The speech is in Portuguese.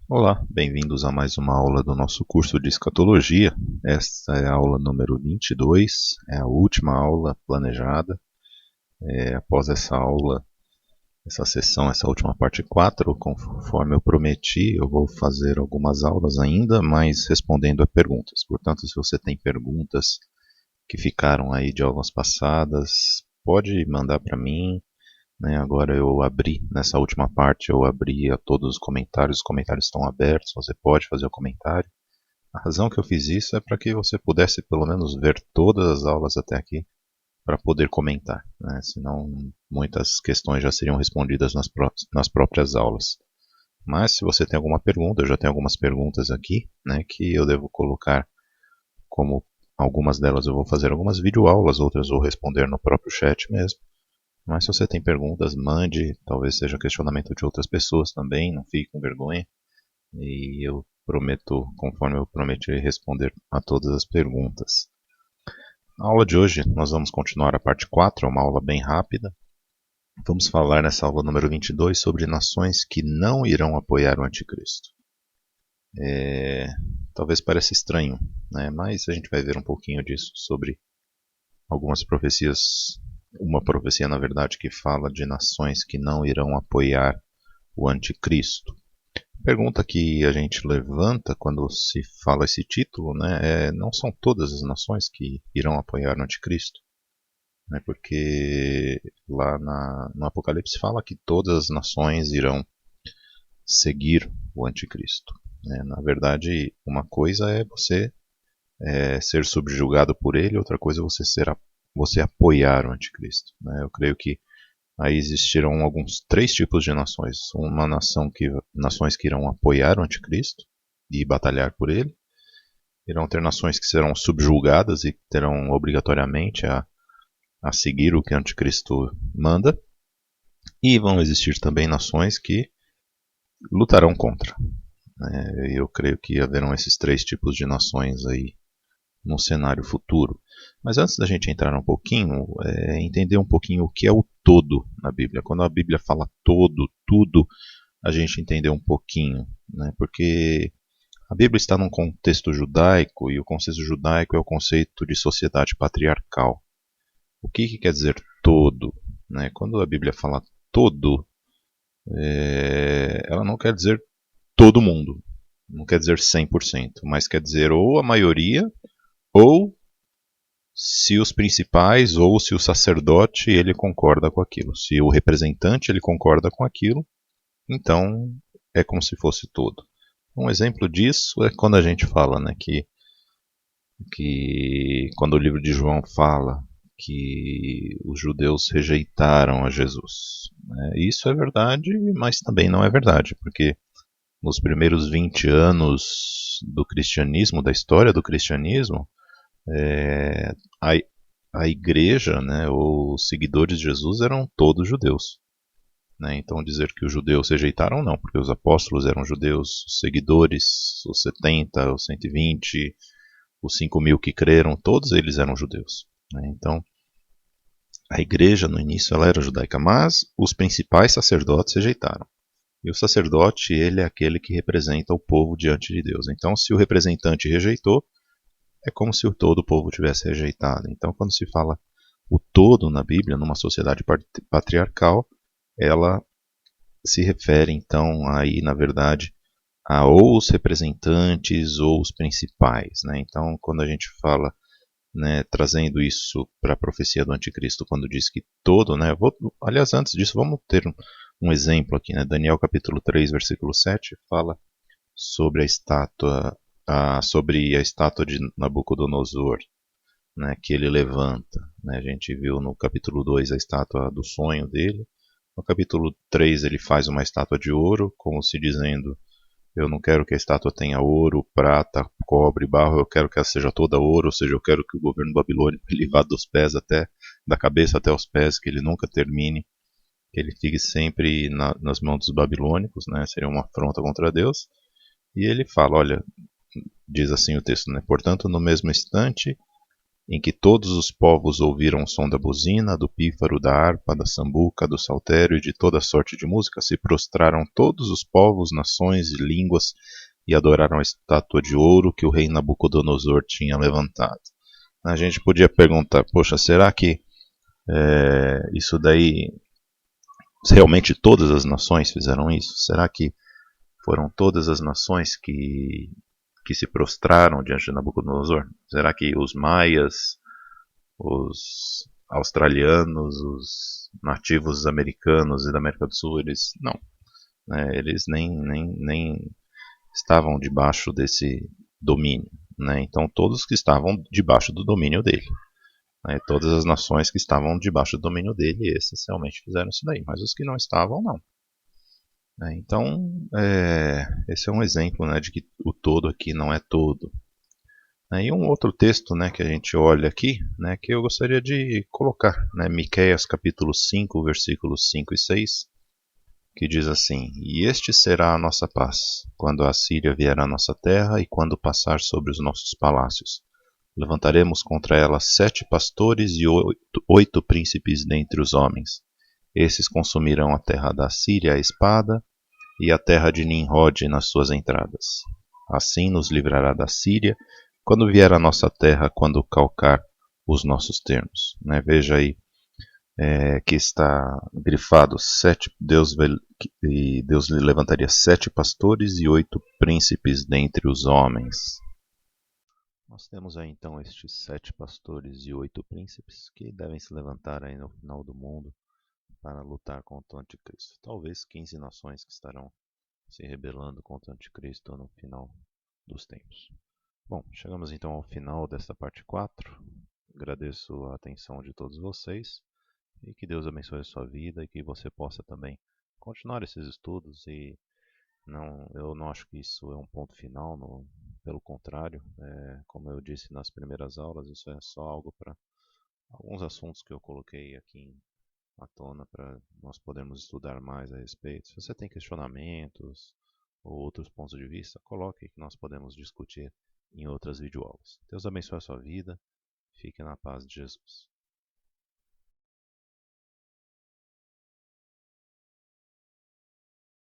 Olá, bem-vindos a mais uma aula do nosso curso de Escatologia. Esta é a aula número 22, é a última aula planejada. Após essa aula, essa sessão, essa última parte 4, conforme eu prometi, eu vou fazer algumas aulas ainda, mas respondendo a perguntas. Portanto, se você tem perguntas que ficaram aí de aulas passadas, pode mandar para mim, né? Agora eu abri, nessa última parte, eu abri a todos os comentários estão abertos, você pode fazer o comentário. A razão que eu fiz isso é para que você pudesse pelo menos ver todas as aulas até aqui para poder comentar, né? Senão muitas questões já seriam respondidas nas próprias aulas. Mas se você tem alguma pergunta, eu já tenho algumas perguntas aqui, né, que eu devo colocar como algumas delas eu vou fazer algumas videoaulas, outras eu vou responder no próprio chat mesmo. Mas se você tem perguntas, mande, talvez seja questionamento de outras pessoas também, não fique com vergonha. E eu prometo, conforme eu prometi, responder a todas as perguntas. Na aula de hoje, nós vamos continuar a parte 4, é uma aula bem rápida. Vamos falar nessa aula número 22 sobre nações que não irão apoiar o anticristo. Talvez pareça estranho, né? Mas a gente vai ver um pouquinho disso sobre algumas profecias. Uma profecia, na verdade, que fala de nações que não irão apoiar o anticristo. Pergunta que a gente levanta quando se fala esse título, né, não são todas as nações que irão apoiar o anticristo, né, porque lá no Apocalipse fala que todas as nações irão seguir o anticristo. Né. Na verdade, uma coisa é você ser subjugado por ele, outra coisa é você apoiar o anticristo. Né. Eu creio que aí existirão alguns três tipos de nações. Nações que irão apoiar o anticristo e batalhar por ele. Irão ter nações que serão subjugadas e terão obrigatoriamente a seguir o que o anticristo manda. E vão existir também nações que lutarão contra. Eu creio que haverão esses três tipos de nações aí no cenário futuro. Mas antes da gente entrar um pouquinho, entender um pouquinho o que é o todo na Bíblia. Quando a Bíblia fala todo, tudo, a gente entender um pouquinho, né? Porque a Bíblia está num contexto judaico e o contexto judaico é o conceito de sociedade patriarcal. O que quer dizer todo? Né? Quando a Bíblia fala todo, ela não quer dizer todo mundo, não quer dizer 100%, mas quer dizer ou a maioria ou se os principais ou se o sacerdote ele concorda com aquilo. Se o representante ele concorda com aquilo, então é como se fosse todo. Um exemplo disso é quando a gente fala, né, que quando o livro de João fala que os judeus rejeitaram a Jesus. Né? Isso é verdade, mas também não é verdade, porque nos primeiros 20 anos do cristianismo, da história do cristianismo, é, a, a igreja, né, os seguidores de Jesus eram todos judeus. Né? Então dizer que os judeus rejeitaram, não, porque os apóstolos eram judeus, os seguidores, os 70, os 120, os 5.000 que creram, todos eles eram judeus. Né? Então a igreja no início ela era judaica, mas os principais sacerdotes rejeitaram. E o sacerdote ele é aquele que representa o povo diante de Deus. Então se o representante rejeitou, é como se todo o povo tivesse rejeitado. Então, quando se fala o todo na Bíblia, numa sociedade patriarcal, ela se refere, então, aí, na verdade, a ou os representantes ou os principais. Né? Então, quando a gente fala, né, trazendo isso para a profecia do anticristo, quando diz que todo, né, aliás, antes disso, vamos ter um exemplo aqui. Né? Daniel capítulo 3, versículo 7, fala sobre sobre a estátua de Nabucodonosor, né, que ele levanta. Né? A gente viu no capítulo 2 a estátua do sonho dele. No capítulo 3 ele faz uma estátua de ouro, como se dizendo: eu não quero que a estátua tenha ouro, prata, cobre, barro, eu quero que ela seja toda ouro, ou seja, eu quero que o governo babilônico ele vá dos pés até, da cabeça até os pés, que ele nunca termine, que ele fique sempre nas mãos dos babilônicos, né? Seria uma afronta contra Deus. E ele fala, olha, diz assim o texto, né? Portanto, no mesmo instante em que todos os povos ouviram o som da buzina, do pífaro, da harpa, da sambuca, do saltério e de toda sorte de música, se prostraram todos os povos, nações e línguas e adoraram a estátua de ouro que o rei Nabucodonosor tinha levantado. A gente podia perguntar, poxa, será que isso daí, realmente todas as nações fizeram isso? Será que foram todas as nações que se prostraram diante de Nabucodonosor? Será que os maias, os australianos, os nativos americanos e da América do Sul, eles não, né, eles nem estavam debaixo desse domínio, né? Então todos que estavam debaixo do domínio dele, né? Todas as nações que estavam debaixo do domínio dele, esses realmente fizeram isso daí, mas os que não estavam, não. Então, esse é um exemplo, né, de que o todo aqui não é todo. E um outro texto, né, que a gente olha aqui, né, que eu gostaria de colocar, né, Miqueias capítulo 5, versículos 5 e 6, que diz assim: E este será a nossa paz, quando a Assíria vier à nossa terra e quando passar sobre os nossos palácios. Levantaremos contra ela 7 pastores e 8 príncipes dentre os homens. Esses consumirão a terra da Síria à espada e a terra de Nimrod nas suas entradas. Assim nos livrará da Síria, quando vier à nossa terra, quando calcar os nossos termos. Né? Veja aí que está grifado Deus lhe levantaria 7 pastores e 8 príncipes dentre os homens. Nós temos aí então estes 7 pastores e 8 príncipes que devem se levantar aí no final do mundo para lutar contra o anticristo. Talvez 15 nações que estarão se rebelando contra o anticristo no final dos tempos. Bom, chegamos então ao final desta parte 4. Agradeço a atenção de todos vocês e que Deus abençoe a sua vida e que você possa também continuar esses estudos e eu não acho que isso é um ponto final, pelo contrário, como eu disse nas primeiras aulas, isso é só algo para alguns assuntos que eu coloquei aqui à tona para nós podermos estudar mais a respeito. Se você tem questionamentos ou outros pontos de vista, coloque que nós podemos discutir em outras videoaulas. Deus abençoe a sua vida. Fique na paz de Jesus.